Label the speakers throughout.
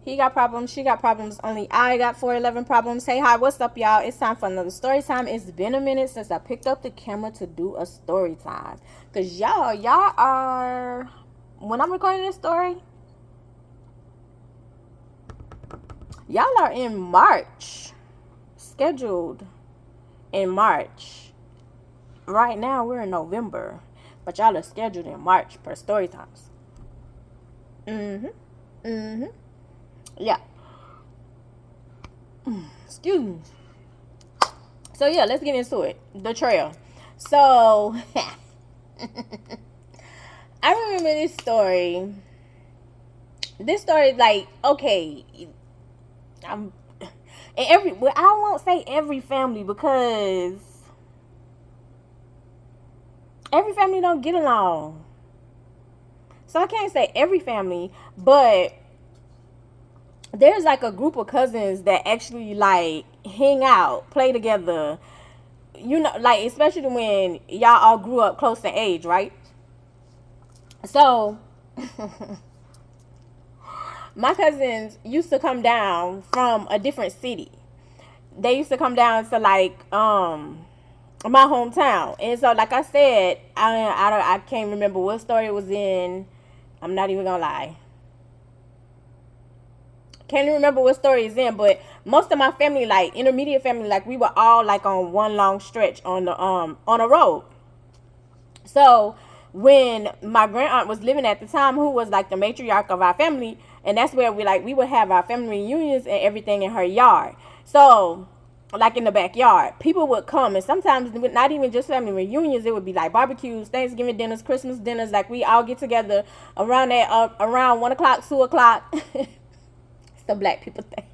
Speaker 1: He got problems, she got problems, only I got 411 problems. Hey, hi, what's up, y'all? It's time for another story time. It's been a minute since I picked up the camera to do a story time. Because y'all are, when I'm recording this story, y'all are in March. Scheduled in March. Right now, we're in November. But y'all are scheduled in March per story times. Yeah. Excuse me. So yeah, let's get into it. The trail. So I remember this story. This story is like, okay, I'm I won't say every family because every family don't get along. So I can't say every family, but there's like a group of cousins that actually like hang out, play together. You know, like especially when y'all all grew up close to age, right? So my cousins used to come down from a different city. They used to come down to like my hometown, and so like I said, I can't remember what story it was in. I'm not even gonna lie. Can't even remember what story it's in, but most of my family, like intermediate family, like we were all like on one long stretch on a road. So when my grand aunt was living at the time, who was like the matriarch of our family, and that's where we would have our family reunions and everything in her yard. So like in the backyard, people would come, and sometimes not even just family reunions, it would be like barbecues, Thanksgiving dinners, Christmas dinners. Like we all get together around that around 1 o'clock, 2 o'clock. It's the black people thing.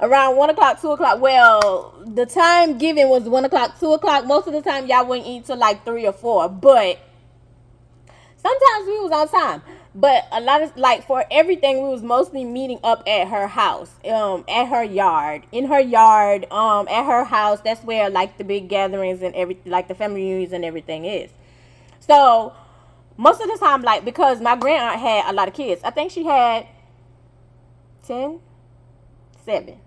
Speaker 1: Around 1 o'clock, 2 o'clock. Well, the time given was 1 o'clock, 2 o'clock. Most of the time, y'all wouldn't eat till like 3 or 4, but sometimes we was on time. But a lot of like for everything, we was mostly meeting up at her house, at her yard, in her yard, at her house. That's where like the big gatherings and everything, like the family reunions and everything is. So most of the time, like because my grand aunt had a lot of kids, I think she had 10, 7.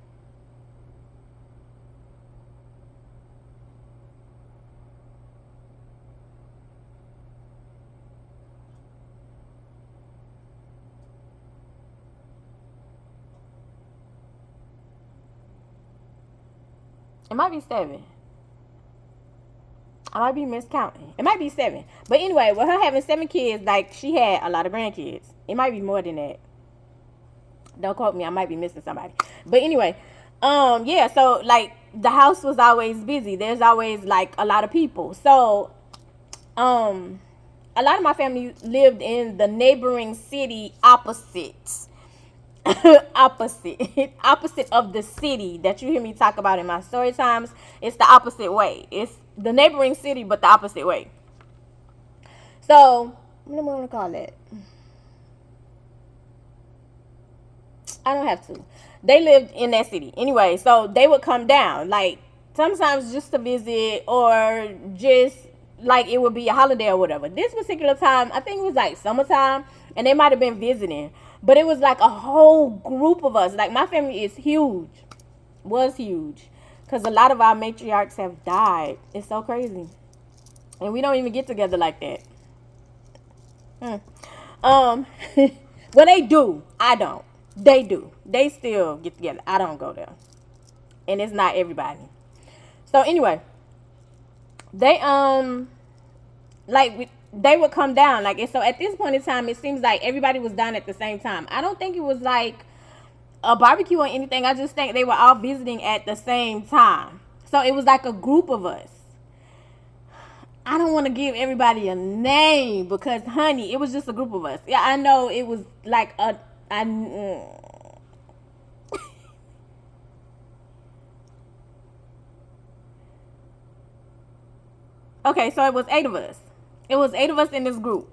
Speaker 1: It might be 7. I might be miscounting. It might be 7. But anyway, with her having 7 kids, like she had a lot of grandkids. It might be more than that. Don't quote me. I might be missing somebody. But anyway, yeah. So like the house was always busy. There's always like a lot of people. So um, a lot of my family lived in the neighboring city opposite. Opposite of the city that you hear me talk about in my story times. It's the opposite way. It's the neighboring city, but the opposite way. So what am I gonna call it? I don't have to. They lived in that city anyway, so they would come down like sometimes just to visit or just like it would be a holiday or whatever. This particular time, I think it was like summertime, and they might have been visiting, but it was like a whole group of us. Like my family is huge, was huge, because a lot of our matriarchs have died. It's so crazy, and we don't even get together like that. Um, well, they do. I don't. They do. They still get together. I don't go there, and it's not everybody. So anyway, they they would come down like, and so at this point in time, it seems like everybody was down at the same time. I don't think it was like a barbecue or anything. I just think they were all visiting at the same time. So it was like a group of us. I don't want to give everybody a name because, honey, it was just a group of us. Yeah, I know it was like okay, so it was 8 of us. It was 8 of us in this group.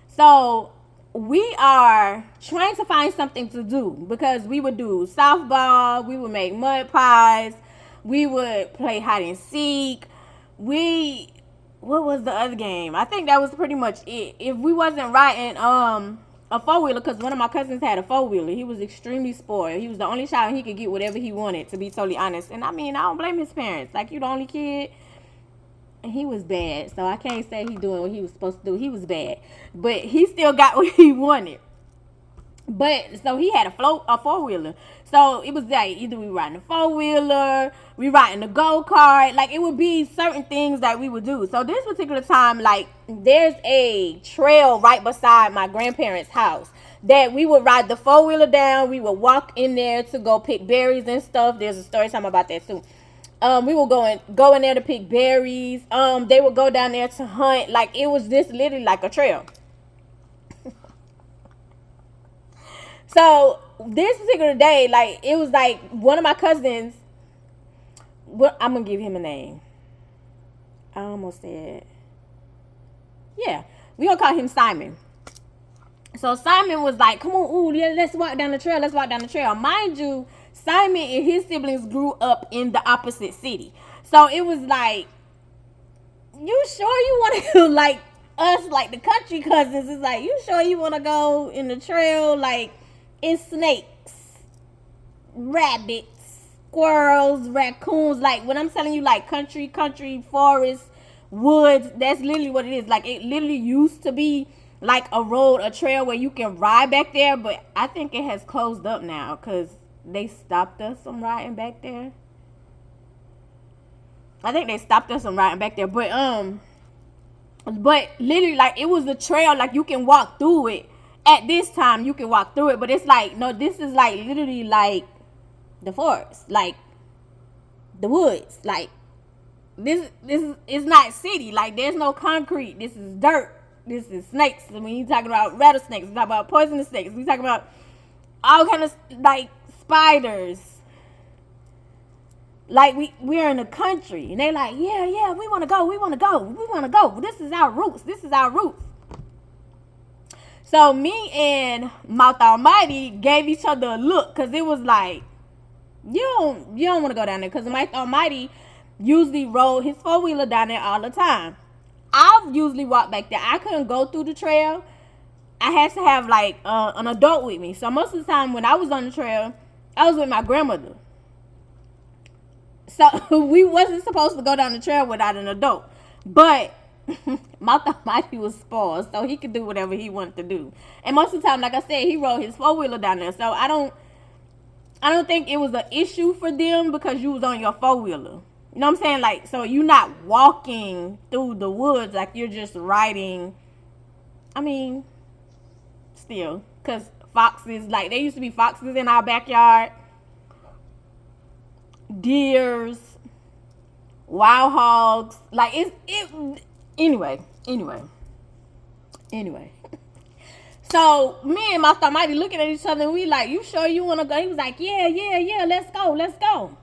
Speaker 1: So we are trying to find something to do because we would do softball, we would make mud pies, we would play hide and seek. What was the other game? I think that was pretty much it. If we wasn't writing a four-wheeler because one of my cousins had a four-wheeler. He was extremely spoiled. He was the only child, and he could get whatever he wanted, to be totally honest. And I mean, I don't blame his parents. Like, you the only kid, and he was bad. So I can't say he doing what he was supposed to do. He was bad. But he still got what he wanted. But so he had a four-wheeler. So it was like either we riding a four-wheeler, we riding a go-kart. Like, it would be certain things that we would do. So this particular time, like, there's a trail right beside my grandparents' house that we would ride the four-wheeler down. We would walk in there to go pick berries and stuff. There's a story time about that too. We would go in there to pick berries. They would go down there to hunt. Like, it was just literally like a trail. So this particular day, like, it was like one of my cousins. I'm gonna give him a name. I almost said, yeah, we gonna call him Simon. So Simon was like, "Come on, ooh, yeah, let's walk down the trail. Let's walk down the trail." Mind you, Simon and his siblings grew up in the opposite city, so it was like, "You sure you want to go?" Like, us, like the country cousins, is like, "You sure you want to go in the trail? Like, it's snakes, rabbits, squirrels, raccoons." Like, when I'm telling you, like, country, forest, woods, that's literally what it is. Like, it literally used to be like a road, a trail where you can ride back there, but I think it has closed up now because they stopped us from riding back there. I think they stopped us from riding back there, but literally, like, it was a trail, like, you can walk through it. At this time, you can walk through it, but it's like, no, this is like literally like the forest, like the woods. Like, this is not city. Like, there's no concrete. This is dirt. This is snakes. I mean, you talking about rattlesnakes. We talking about poisonous snakes. We talking about all kind of, like, spiders. Like, we're in the country, and they like, yeah, we want to go. This is our roots. So me and Mouth Almighty gave each other a look, because it was like, you don't want to go down there, because Mouth Almighty usually rode his four-wheeler down there all the time. I've usually walked back there. I couldn't go through the trail. I had to have, like, an adult with me. So most of the time when I was on the trail, I was with my grandmother. So we wasn't supposed to go down the trail without an adult. But Mouth Almighty was spoiled, so he could do whatever he wanted to do. And most of the time, like I said, he rode his four-wheeler down there. So I don't think it was an issue for them because you was on your four-wheeler. You know what I'm saying? Like, so you're not walking through the woods, like, you're just riding. I mean, still, because foxes, like, there used to be foxes in our backyard. Deers, wild hogs. Like, anyway. So me and Mouth Almighty looking at each other, and we like, "You sure you want to go?" He was like, yeah, let's go.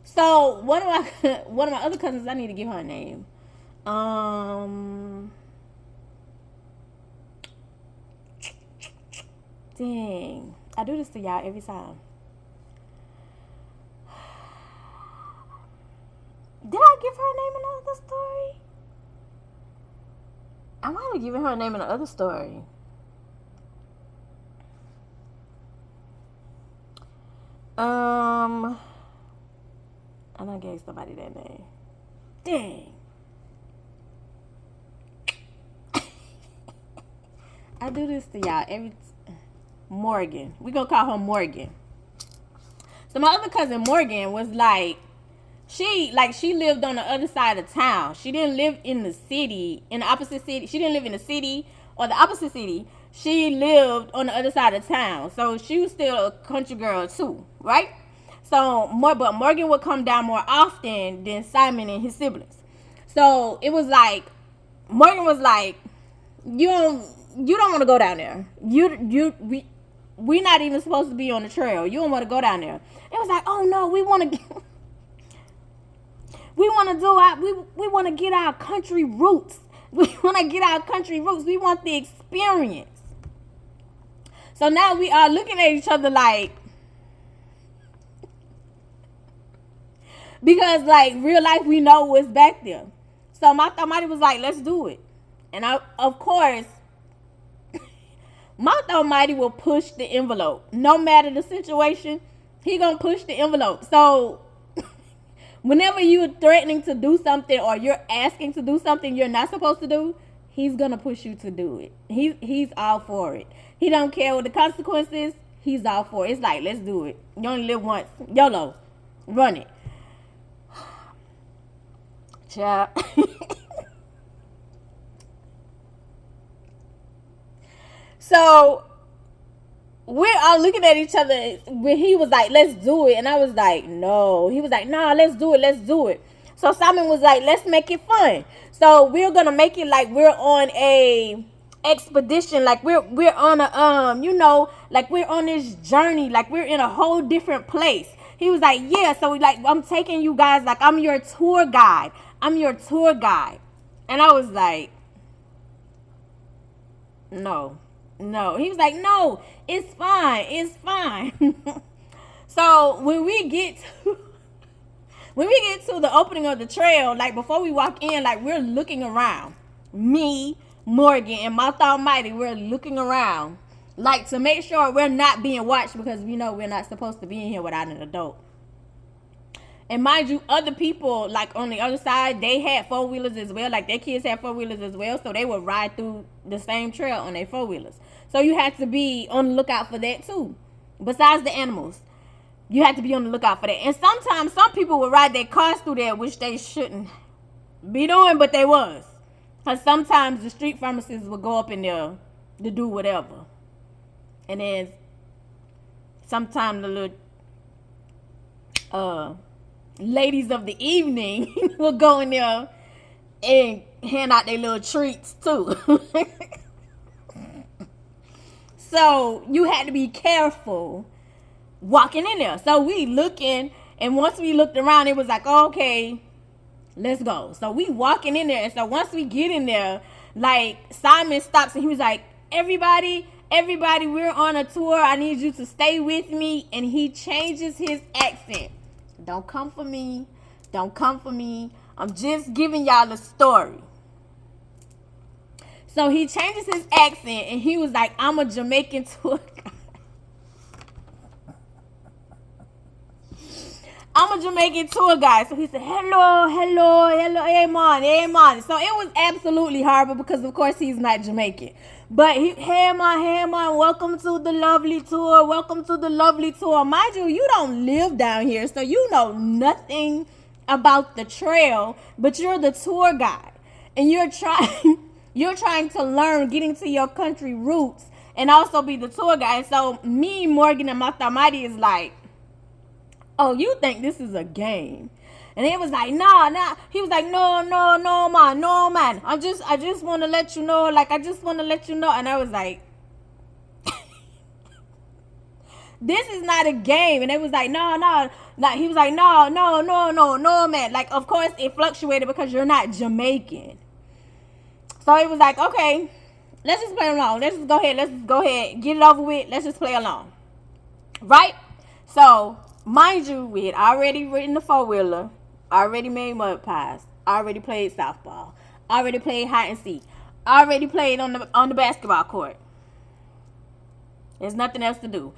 Speaker 1: So one of my other cousins, I need to give her a name. Dang, I do this to y'all every time. Did I give her a name in another story? I might have given her a name in another story. I done gave somebody that name. Dang. I do this to y'all Morgan. We gonna call her Morgan. So my other cousin Morgan was like, she lived on the other side of town. She didn't live in the city, in the opposite city. She didn't live in the city or the opposite city. She lived on the other side of town. So she was still a country girl too, right? So but Morgan would come down more often than Simon and his siblings. So it was like, Morgan was like, you don't want to go down there. We not even supposed to be on the trail. You don't want to go down there. It was like, oh no, we want to get our country roots. We want to get our country roots. We want the experience. So now we are looking at each other like, because, like, real life, we know what's back there. So Mouth Almighty was like, let's do it. And of course, Mouth Almighty will push the envelope. No matter the situation, he gonna push the envelope. So whenever you're threatening to do something or you're asking to do something you're not supposed to do, he's gonna push you to do it. He's all for it. He don't care what the consequences. He's all for it. It's like, let's do it. You only live once. YOLO. Run it. Child. So we're all looking at each other when he was like, let's do it. And I was like, no. He was like, nah, let's do it. Let's do it. So Simon was like, let's make it fun. So we're going to make it like we're on a expedition. Like we're on a, like we're on this journey. Like we're in a whole different place. He was like, yeah. So like, I'm taking you guys, like I'm your tour guide. I'm your tour guide. And I was like, no. He was like, no, it's fine. It's fine. So when we get to the opening of the trail, like before we walk in, like we're looking around. Me, Morgan, and Martha Almighty, we're looking around. Like to make sure we're not being watched because we know we're not supposed to be in here without an adult. And mind you, other people, like on the other side, they had four-wheelers as well. Like their kids had four-wheelers as well. So they would ride through the same trail on their four-wheelers. So you had to be on the lookout for that too. Besides the animals, you had to be on the lookout for that. And sometimes some people would ride their cars through there, which they shouldn't be doing, but they was. Because sometimes the street pharmacists would go up in there to do whatever. And then sometimes the little ladies of the evening will go in there and hand out their little treats too. So you had to be careful walking in there. So we looking, and once we looked around, it was like, okay, let's go. So we walking in there. And so once we get in there, like Simon stops and he was like, everybody, we're on a tour. I need you to stay with me. And he changes his accent. Don't come for me. I'm just giving y'all a story. So he changes his accent and he was like, I'm a Jamaican tour guide. I'm a Jamaican tour guide. So he said, hello, hey man. So it was absolutely horrible because of course he's not Jamaican. But hey man, welcome to the lovely tour. Mind you, you don't live down here, so you know nothing about the trail, but you're the tour guide. And you're trying to learn, getting to your country roots, and also be the tour guide. So me, Morgan, and Martha Almighty is like, oh, you think this is a game? And it was like, nah. He was like, no, man. I just want to let you know. And I was like, this is not a game. And it was like, no. Like, he was like, no, man. Like, of course, it fluctuated because you're not Jamaican. So it was like, okay, let's just play along. Let's just go ahead. Get it over with. Let's just play along. Right? So, mind you, we had already ridden the four-wheeler, already made mud pies, already played softball, already played hide and seek, already played on the basketball court. There's nothing else to do.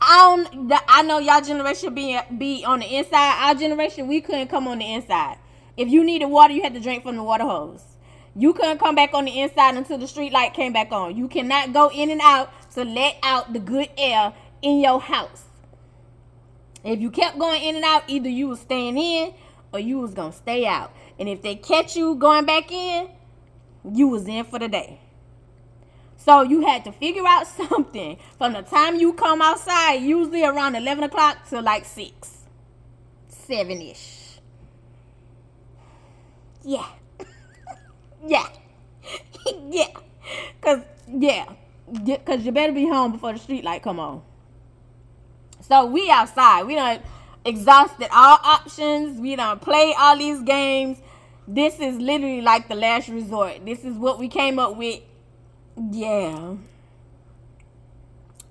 Speaker 1: I know y'all generation be on the inside. Our generation, we couldn't come on the inside. If you needed water, you had to drink from the water hose. You couldn't come back on the inside until the street light came back on. You cannot go in and out to let out the good air in your house. If you kept going in and out, either you was staying in or you was going to stay out. And if they catch you going back in, you was in for the day. So you had to figure out something from the time you come outside, usually around 11 o'clock to like 6, 7-ish. Yeah. Yeah. Cause you better be home before the street light come on. So we outside. We done exhausted all options. We done played all these games. This is literally like the last resort. This is what we came up with. Yeah.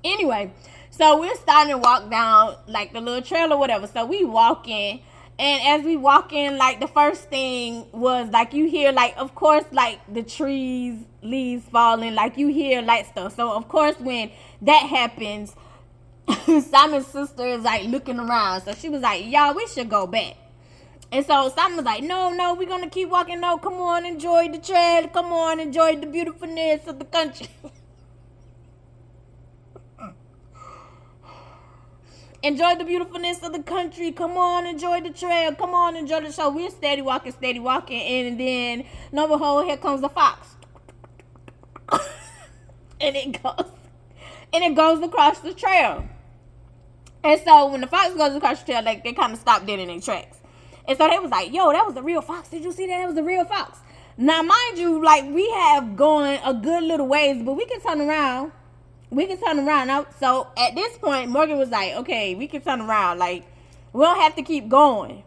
Speaker 1: Anyway, so we're starting to walk down like the little trail or whatever. So we walk in, And as we walk in, like, the first thing was, like, you hear, like, of course, like, the trees, leaves falling, like, you hear, like, stuff. So, of course, when that happens, Simon's sister is, like, looking around. So, she was like, y'all, we should go back. And so, Simon was like, no, we're going to keep walking. No, come on, enjoy the trail. Come on, enjoy the beautifulness of the country. Enjoy the beautifulness of the country. Come on, enjoy the trail. Come on, enjoy the show. We're steady walking. And then, lo and behold, here comes the fox. and it goes across the trail. And so when the fox goes across the trail, like, they kind of stop dead in their tracks. And so they was like, yo, that was the real fox. Did you see that? That was the real fox. Now, mind you, like, we have gone a good little ways, but we can turn around. So at this point, Morgan was like, okay, we can turn around. Like, we don't have to keep going.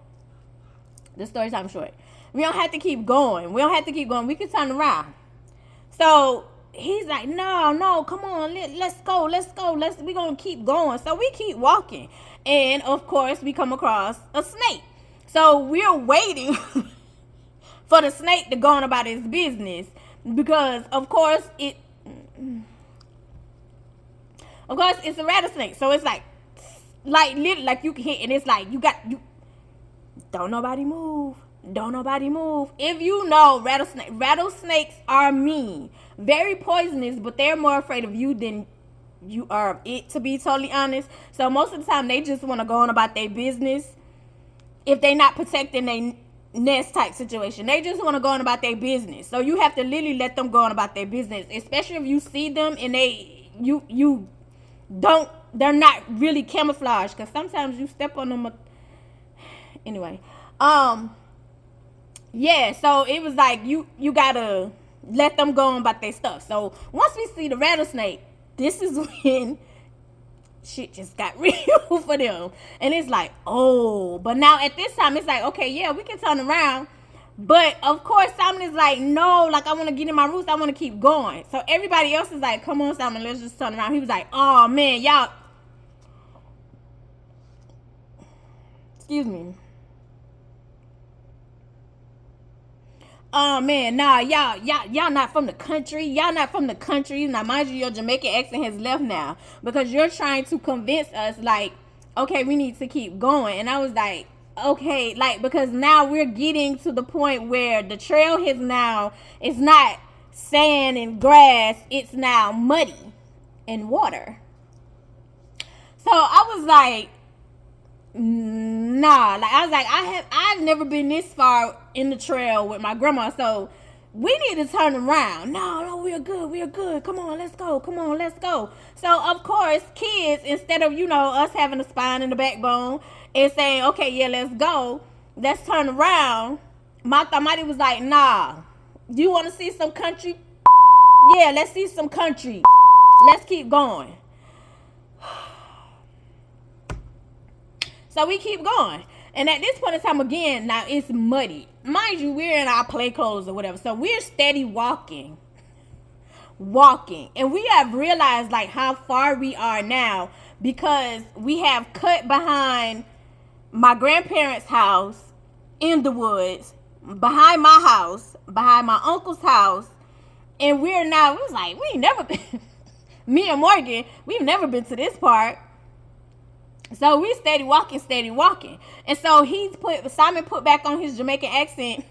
Speaker 1: The story time short. We don't have to keep going. We can turn around. So he's like, no, come on. Let's go. We're going to keep going. So we keep walking. And, of course, we come across a snake. So we're waiting for the snake to go on about his business. Because, of course, it's a rattlesnake. So it's like literally, like, you can hit, and it's like, don't nobody move. If you know, rattlesnakes are mean, very poisonous, but they're more afraid of you than you are of it, to be totally honest. So most of the time, they just want to go on about their business. If they not protecting their nest type situation, they just want to go on about their business. So you have to literally let them go on about their business, especially if you see them and they're not really camouflaged, because sometimes you step on them. Anyway, yeah, so it was like you gotta let them go on about their stuff. So once we see the rattlesnake, this is when shit just got real for them. And it's like, oh, but now at this time, it's like, okay, yeah, we can turn around. But, of course, Simon is like, no, like, I want to get in my roots. I want to keep going. So everybody else is like, come on, Simon, let's just turn around. He was like, oh, man, y'all. Excuse me. Oh, man, nah, y'all not from the country. Now, mind you, your Jamaican accent has left now, because you're trying to convince us, like, okay, we need to keep going. And I was like, okay, like, because now we're getting to the point where the trail is now, it's not sand and grass, it's now muddy and water. So I was like, nah, like, I was like, I've never been this far in the trail with my grandma, so we need to turn around. No, we're good. Come on, let's go. So, of course, kids, instead of, us having a spine and a backbone and saying, okay, yeah, let's go, let's turn around, my Thamadi was like, nah, you want to see some country? Yeah, let's see some country. Let's keep going. So we keep going. And at this point in time, again, now it's muddy. Mind you, we're in our play clothes or whatever. So we're steady walking. And we have realized, like, how far we are now, because we have cut behind my grandparents' house in the woods, behind my house, behind my uncle's house. And we was like, we ain't never been, me and Morgan, we've never been to this part. So we steady walking. And so Simon put back on his Jamaican accent.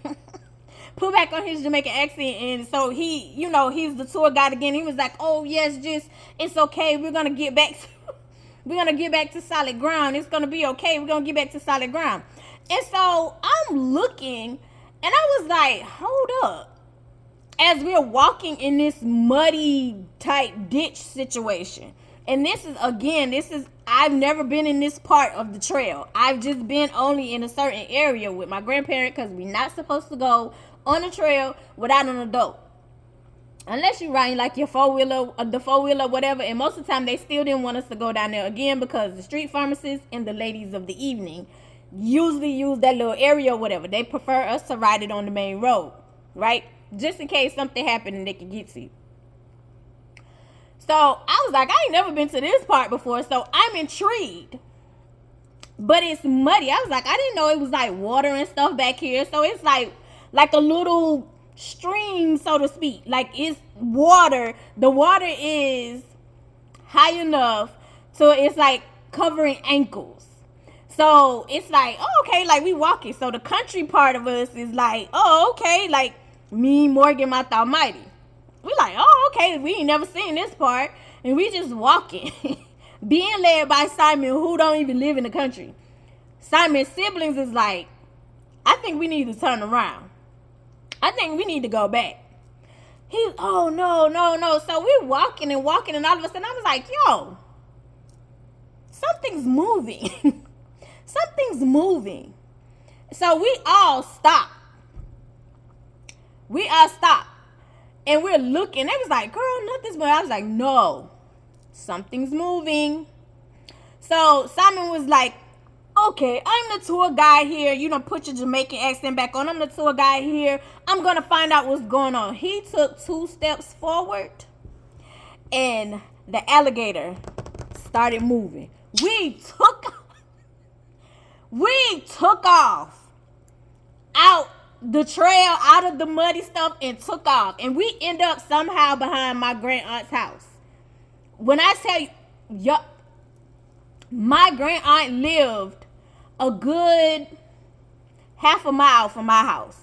Speaker 1: And so he, he's the tour guide again. He was like, oh yes, it's okay. We're going to get back to solid ground. It's going to be okay. We're going to get back to solid ground. And so I'm looking, and I was like, hold up. As we're walking in this muddy type ditch situation. And I've never been in this part of the trail. I've just been only in a certain area with my grandparent, because we're not supposed to go on a trail without an adult. Unless you're riding like your the 4-wheeler, whatever. And most of the time, they still didn't want us to go down there again, because the street pharmacists and the ladies of the evening usually use that little area or whatever. They prefer us to ride it on the main road, right? Just in case something happened and they could get to you. So I was like, I ain't never been to this part before, so I'm intrigued. but it's muddy. I was like, I didn't know it was like water and stuff back here. So it's like a little stream, so to speak. Like it's water. The water is high enough so it's like covering ankles. So it's like, oh, okay, like we walking. So the country part of us is like, oh, okay, like me, Morgan, my almighty. We like, oh, okay, we ain't never seen this part. And we just walking. Being led by Simon, who don't even live in the country. Simon's siblings is like, I think we need to turn around. I think we need to go back. He's, oh, no. So we're walking, and all of a sudden I was like, yo, something's moving. Something's moving. So we all stopped. And we're looking. They was like, girl, nothing's moving. I was like, no, something's moving. So Simon was like, okay, I'm the tour guide here. You don't put your Jamaican accent back on. I'm the tour guide here. I'm going to find out what's going on. He took 2 steps forward and the alligator started moving. We took off out the trail, out of the muddy stuff, and took off. And we end up somehow behind my grand aunt's house. When I tell you, yup, my grand aunt lived a good half a mile from my house.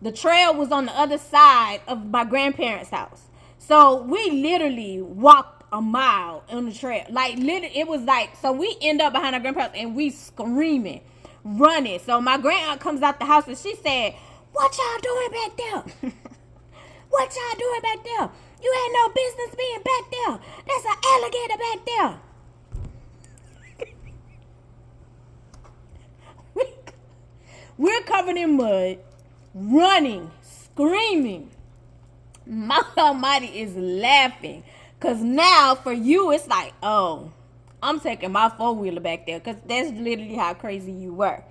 Speaker 1: The trail was on the other side of my grandparents' house. So we literally walked a mile on the trail. Like, literally, it was like, so we end up behind our grandparents and we screaming, running. So my grand aunt comes out the house and she said, what y'all doing back there? What y'all doing back there? You had no business being back there. There's an alligator back there. We're covered in mud, running, screaming. My almighty is laughing. Because now for you, it's like, oh, I'm taking my 4-wheeler back there. Because that's literally how crazy you were.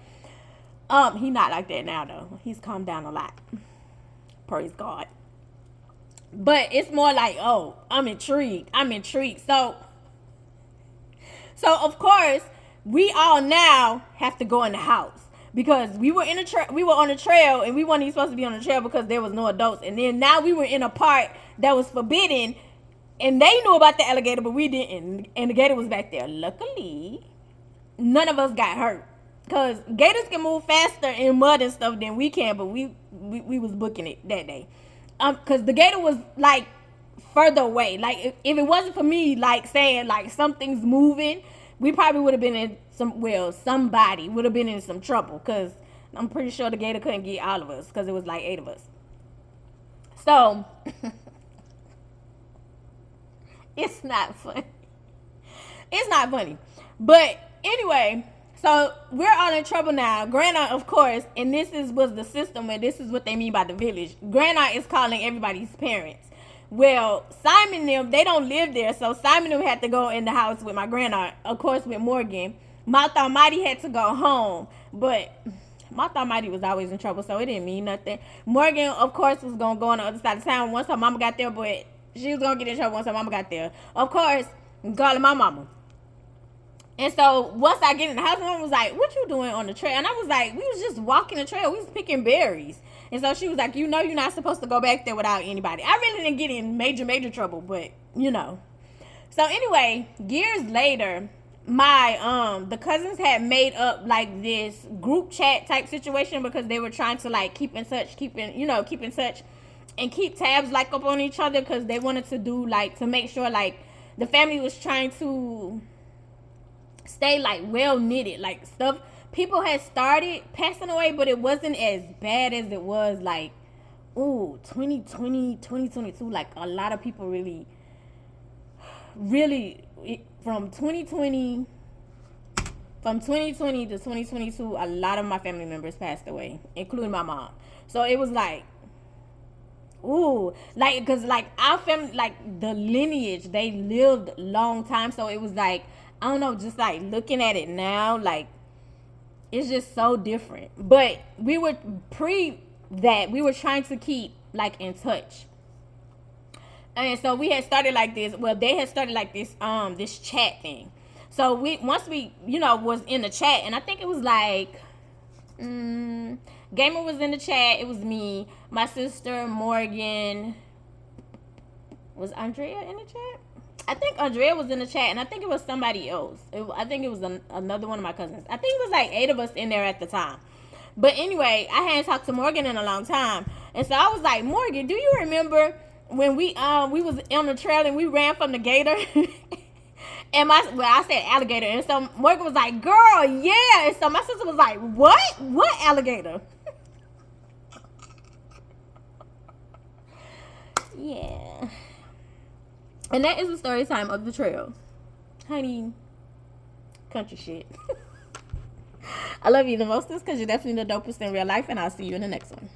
Speaker 1: He not like that now, though. He's calmed down a lot. Praise God. But it's more like, oh, I'm intrigued. So of course, we all now have to go in the house. Because we were on a trail, and we weren't even supposed to be on the trail because there was no adults. And then now we were in a part that was forbidden, and they knew about the alligator, but we didn't. And the gator was back there. Luckily, none of us got hurt. Because gators can move faster in mud and stuff than we can, but we was booking it that day. Because the gator was, like, further away. Like, if it wasn't for me, like, saying, like, something's moving, we probably would have been in somebody would have been in some trouble. Because I'm pretty sure the gator couldn't get all of us because it was, like, 8 of us. So, it's not funny. It's not funny. But, anyway, so we're all in trouble now. Grandma, of course, and was the system, and this is what they mean by the village. Grandma is calling everybody's parents. Well, Simon and them, they don't live there, so Simon and them had to go in the house with my grandma, of course, with Morgan. My almighty had to go home, but my almighty was always in trouble, so it didn't mean nothing. Morgan, of course, was going to go on the other side of town once her mama got there, but she was going to get in trouble once her mama got there. Of course, calling my mama. And so once I get in the house, my mom was like, what you doing on the trail? And I was like, we was just walking the trail. We was picking berries. And so she was like, you know you're not supposed to go back there without anybody. I really didn't get in major trouble, but you know. So anyway, years later, the cousins had made up like this group chat type situation because they were trying to like keep in touch and keep tabs like up on each other because they wanted to do like to make sure like the family was trying to stay like well knitted, like stuff people had started passing away, but it wasn't as bad as it was like 2020 2022. Like a lot of people really from 2020 to 2022, a lot of my family members passed away, including my mom. So it was like like because like our family, like the lineage, they lived long time. So it was like, I don't know, just like looking at it now, like it's just so different. But we were we were trying to keep like in touch. And so we had started like this. Well, they had started like this this chat thing. So once we was in the chat, and I think it was like Gamer was in the chat. It was me, my sister, Morgan. Was Andrea in the chat? I think Andrea was in the chat, and I think it was somebody else. I think it was another one of my cousins. I think it was like 8 of us in there at the time. But anyway, I hadn't talked to Morgan in a long time, and so I was like, Morgan, do you remember when we was on the trail and we ran from the gator? And I said alligator, and so Morgan was like, girl, yeah. And so my sister was like, what alligator? Yeah. And that is the story time of the trail. Honey, country shit. I love you the mostest because you're definitely the dopest in real life, and I'll see you in the next one.